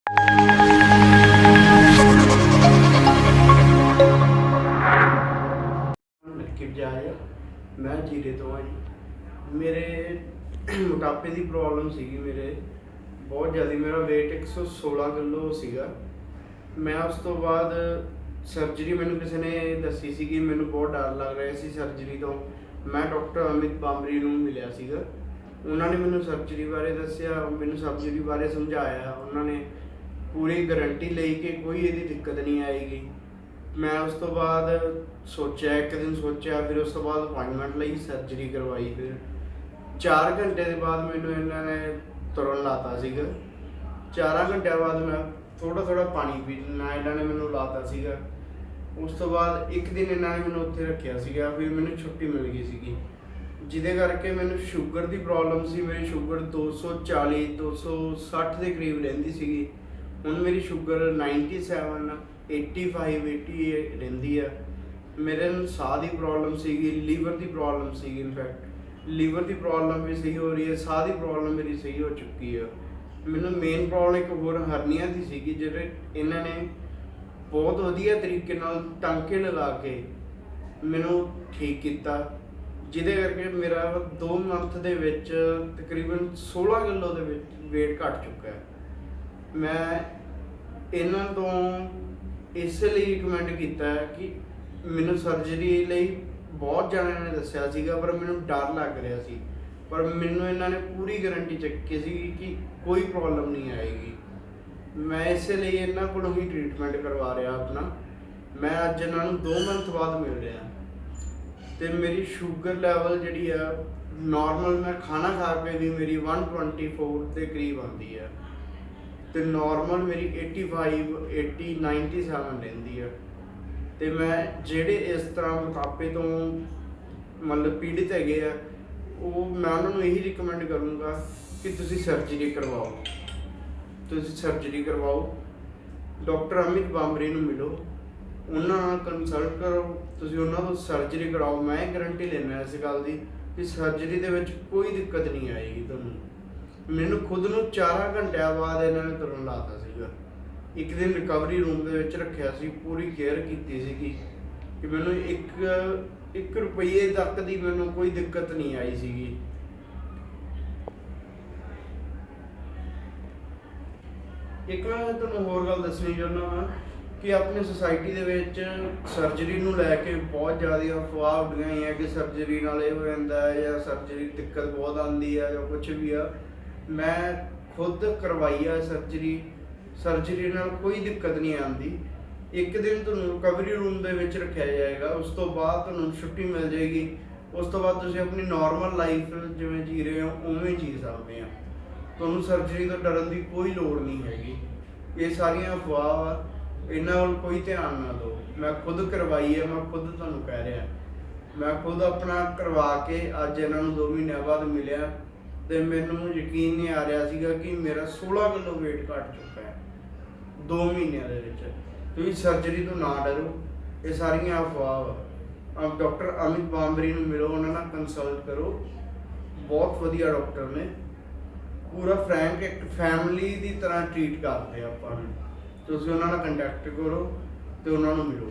लक्की बजाज मैं जीरे तो हाँ जी। मेरे मोटापे की प्रॉब्लम सी मेरे बहुत ज़्यादा। मेरा वेट 116 किलो सीगा। मैं उस तो बाद सर्जरी मैंने किसी ने दसी सी कि मैंने बहुत डर लग रहा सी सर्जरी तो। मैं डॉक्टर अमित बांबरी ਨੂੰ ਮਿਲਿਆ ਸੀਗਾ। ਉਹਨਾਂ ਨੇ ਮੈਨੂੰ ਸਰਜਰੀ ਬਾਰੇ ਦੱਸਿਆ, ਮੈਨੂੰ ਸਰਜਰੀ ਬਾਰੇ ਸਮਝਾਇਆ। ਉਹਨਾਂ ਨੇ ਪੂਰੀ ਗਾਰੰਟੀ ਲਈ ਕਿ ਕੋਈ ਇਹਦੀ ਦਿੱਕਤ ਨਹੀਂ ਆਏਗੀ। मैं उस तो बाद सोचा, एक दिन सोचा, फिर उस तो बाद अपॉइंटमेंट ली, सर्जरी करवाई। फिर 4 घंटे के बाद मैंने इन्होंने तुरन लाता सीगा। 4 घंटे बाद मैं थोड़ा थोड़ा पानी पीना इन्होंने मैंने लाता सीगा। उस तो बाद एक दिन इन्होंने मैंने उत्थे रखा सीगा, फिर मैंने छुट्टी मिल गई सीगी, जिहदे करके मैंने शुगर की प्रॉब्लम सी। मेरी शुगर 240 260 के करीब रहिंदी सीगी। हुण मेरी शुगर 97 85 88 रहिंदी है। मेरे साह की प्रॉब्लम सीगी, लीवर की प्रॉब्लम सीगी। इनफैक्ट लीवर की प्रॉब्लम भी सही हो रही है, साह की प्रॉब्लम मेरी सही हो चुकी है। मैनू मेन प्रॉब्लम एक होर हरनिया की सीगी, जिहड़े इन्होंने बहुत वधिया तरीके नाल टांके लगा के मैनू ठीक किया, जिहदे करके मेरा 2 मंथ दे विच तकरीबन 16 किलो दे विच वेट घट चुका है। मैं इन्हां तो इसलिए रिकमेंड किया है कि मैनू सर्जरी लई बहुत जणिਆਂ ने दस्सिया सीगा, पर मैनू डर लग रहा सी। पर मैनू इन्होंने पूरी गारंटी चुकी सी कि कोई प्रॉब्लम नहीं आएगी। मैं इसलिए इन्हों को ही ट्रीटमेंट करवा रहा अपना। मैं अज इन्हों 2 मंथ बाद मिल रहा तो मेरी शुगर लैवल जी है नॉर्मल, मैं खाना खा के भी मेरी 124 के करीब आती है, तो नॉर्मल मेरी 85 80 97 रहिंदी है। तो मैं जेडे इस तरह मोटापे तो मतलब पीड़ित है वो मैं उन्होंने यही रिकमेंड करूँगा कि तुसी सर्जरी करवाओ, तुसी सर्जरी करवाओ। डॉक्टर अमित बांबरी ਨੂੰ मिलो, उन्होंने ਨਾਲ कंसल्ट करो, तुसी उन्होंने तो सर्जरी कराओ। मैं गारंटी लेना इस गल की कि सर्जरी के विच कोई दिक्कत नहीं आएगी तुहानूं। मैनू खुद नूं 4 घंटे बाद इन्होंने तुरन लाता सीगा। एक दिन रिकवरी रूम के विच रखिया सी, पूरी केयर की सीगी कि मैनू एक रुपये तक की मैनू कोई दिक्कत नहीं आई सीगी। एक मैं तुहानूं होर गल दसनी चाहुंदा वां कि अपनी सोसाइटी दे विच सर्जरी नूं लैके बहुत ज़्यादा अफवाह उड्डियां होईयां कि सर्जरी नाल इह हो जांदा है या सर्जरी दिक्कत बहुत आती है या कुछ भी है। मैं खुद करवाई है सर्जरी, सर्जरी नाल कोई दिक्कत नहीं आती। एक दिन तुहानूं रिकवरी रूम दे विच रखिया जाएगा, उस तो बाद तुहानूं छुट्टी मिल जाएगी। उस तो बाद तुसीं अपनी नॉर्मल लाइफ जिवें जी रहे हो उवें जी सकते हैं। तुहानूं सर्जरी तो डरन की कोई लोड़ नहीं हैगी। ये सारियां अफवाह आ, इन्हां वल कोई ध्यान ना दो। मैं खुद करवाई है, मैं खुद तुहानूं कह रहा, मैं खुद अपना करवा के अज इन्हां नूं 2 महीने बाद मिलिया तो मैनू यकीन नहीं आ रहा सीगा कि मेरा 16 किलो वेट घट चुका है 2 महीनों के। तुम सर्जरी तो ना डरो, ये सारियां अफवाह। अब डॉक्टर अमित बांबरी ਨੂੰ मिलो, उन्होंने कंसल्ट करो। बहुत वधिया डॉक्टर ने, पूरा फ्रैंक एक फैमिली की तरह ट्रीट करते हैं अपन। तुसीं उन्होंने कंटैक्ट करो तो उन्होंने मिलो।